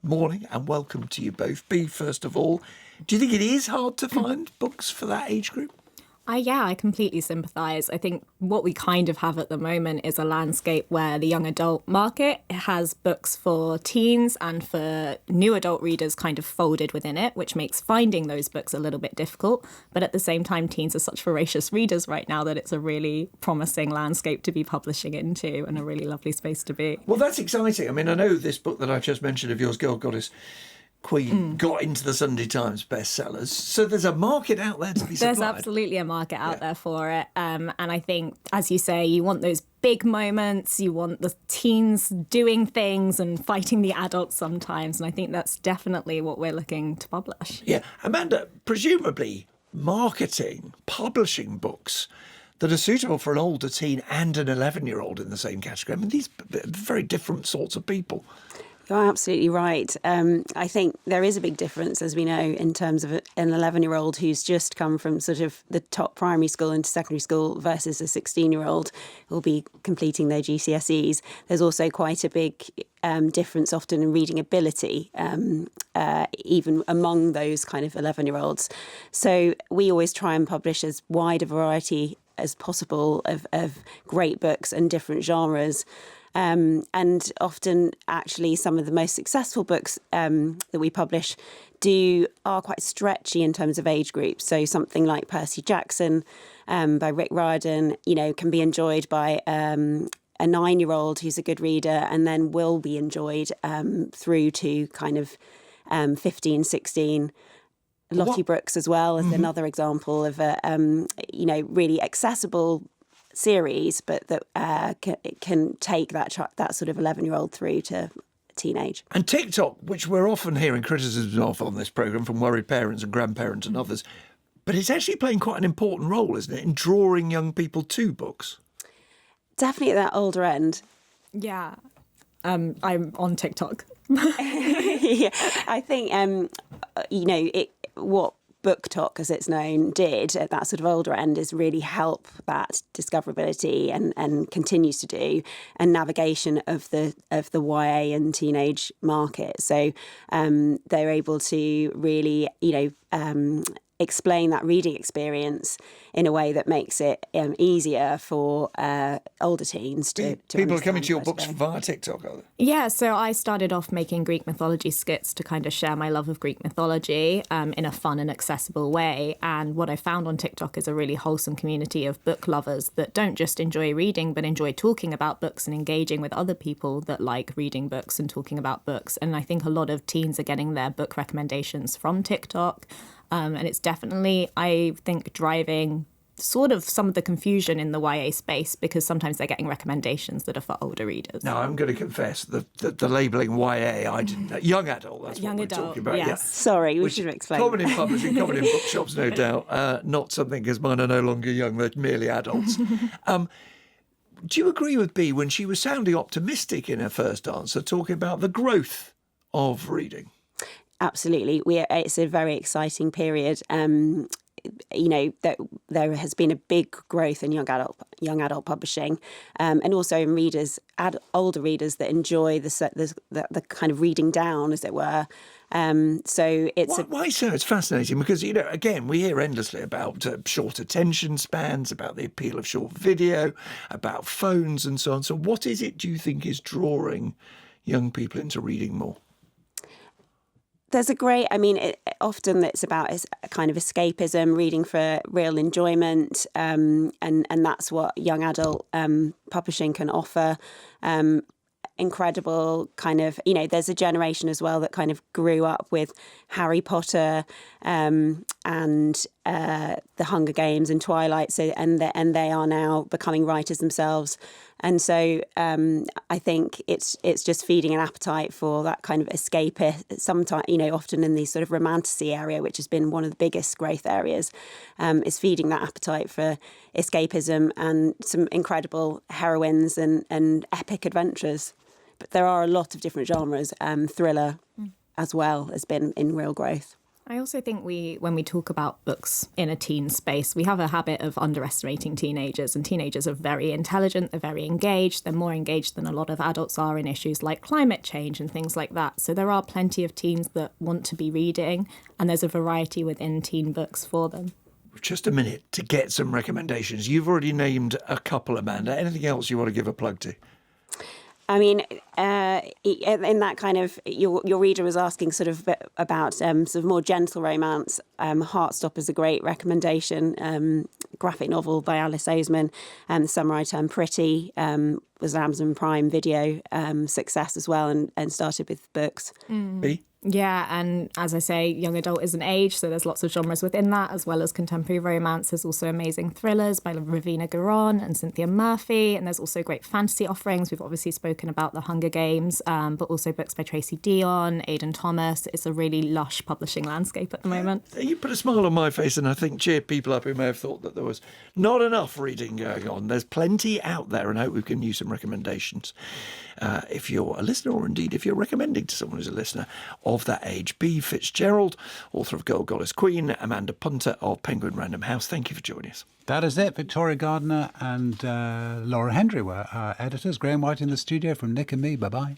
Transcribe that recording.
morning and welcome to you both. B, first of all, do you think it is hard to find books for that age group? I completely sympathise. I think what we kind of have at the moment is a landscape where the young adult market has books for teens and for new adult readers kind of folded within it, which makes finding those books a little bit difficult. But at the same time, teens are such voracious readers right now that it's a really promising landscape to be publishing into and a really lovely space to be. Well, that's exciting. I mean, I know this book that I've just mentioned of yours, Girl Goddess Queen, got into the Sunday Times bestsellers. So there's a market out there to be supplied. There's absolutely a market out there for it. And I think, as you say, you want those big moments, you want the teens doing things and fighting the adults sometimes. And I think that's definitely what we're looking to publish. Yeah. Amanda, presumably publishing books that are suitable for an older teen and an 11-year-old in the same category. I mean, these are very different sorts of people. You're absolutely right. I think there is a big difference, as we know, in terms of an 11-year-old who's just come from sort of the top primary school into secondary school versus a 16-year-old who will be completing their GCSEs. There's also quite a big difference often in reading ability, even among those kind of 11-year-olds. So we always try and publish as wide a variety as possible of great books and different genres. And often, actually, some of the most successful books that we publish are quite stretchy in terms of age groups. So something like Percy Jackson by Rick Riordan, can be enjoyed by a 9-year-old who's a good reader and then will be enjoyed through to kind of 15, 16. Lottie Brooks as well as another example of a, really accessible series, but that can take that sort of 11-year-old through to teenage. And TikTok, which we're often hearing criticisms of on this programme from worried parents and grandparents and others, but it's actually playing quite an important role, isn't it, in drawing young people to books? Definitely at that older end. Yeah. I'm on TikTok. Yeah, I think, what BookTok, as it's known, did at that sort of older end is really help that discoverability and continues to do, and navigation of the YA and teenage market. So they're able to really, explain that reading experience in a way that makes it easier for older teens to People are coming to your books better. via TikTok, are they? Yeah, so I started off making Greek mythology skits to kind of share my love of Greek mythology in a fun and accessible way. And what I found on TikTok is a really wholesome community of book lovers that don't just enjoy reading, but enjoy talking about books and engaging with other people that like reading books and talking about books. And I think a lot of teens are getting their book recommendations from TikTok. And it's definitely, I think, driving sort of some of the confusion in the YA space, because sometimes they're getting recommendations that are for older readers. Now, I'm going to confess the labelling YA, I didn't know. Young adult, that's Young what we're adult, talking about. yes. Yeah. Sorry, we should have explained. Common in publishing, common in bookshops, no doubt. Not something, because mine are no longer young, they're merely adults. Do you agree with B when she was sounding optimistic in her first answer, talking about the growth of reading? Absolutely. It's a very exciting period. That there has been a big growth in young adult publishing, and also in older readers that enjoy the kind of reading down, as it were. So it's why so? It's fascinating because again we hear endlessly about short attention spans, about the appeal of short video, about phones and so on. So what is it do you think is drawing young people into reading more? There's often it's about a kind of escapism, reading for real enjoyment, and that's what young adult publishing can offer. Incredible kind of, there's a generation as well that kind of grew up with Harry Potter and The Hunger Games and Twilight, and they are now becoming writers themselves. And so I think it's just feeding an appetite for that kind of escape. Sometimes, often in the sort of romantasy area, which has been one of the biggest growth areas, is feeding that appetite for escapism and some incredible heroines and epic adventures. But there are a lot of different genres. Thriller as well has been in real growth. I also think when we talk about books in a teen space, we have a habit of underestimating teenagers, and teenagers are very intelligent, they're very engaged, they're more engaged than a lot of adults are in issues like climate change and things like that. So there are plenty of teens that want to be reading, and there's a variety within teen books for them. Just a minute to get some recommendations. You've already named a couple, Amanda. Anything else you want to give a plug to? I mean, in that kind of, your reader was asking sort of about sort of more gentle romance. Heartstopper's a great recommendation. Graphic novel by Alice Oseman. The Summer I Turned Pretty was an Amazon Prime Video success as well, and started with books. B? Yeah, and as I say, young adult is an age, so there's lots of genres within that, as well as contemporary romance. There's also amazing thrillers by Ravina Garon and Cynthia Murphy, and there's also great fantasy offerings. We've obviously spoken about The Hunger Games, but also books by Tracy Dion, Aidan Thomas. It's a really lush publishing landscape at the moment. You put a smile on my face and I think cheered people up who may have thought that there was not enough reading going on. There's plenty out there, and I hope we can use some recommendations. If you're a listener, or indeed if you're recommending to someone who's a listener of that age. B. Fitzgerald, author of Girl, Goddess, Queen. Amanda Punter of Penguin Random House. Thank you for joining us. That is it. Victoria Gardner and Laura Hendry were our editors. Graham White in the studio from Nick and me. Bye-bye.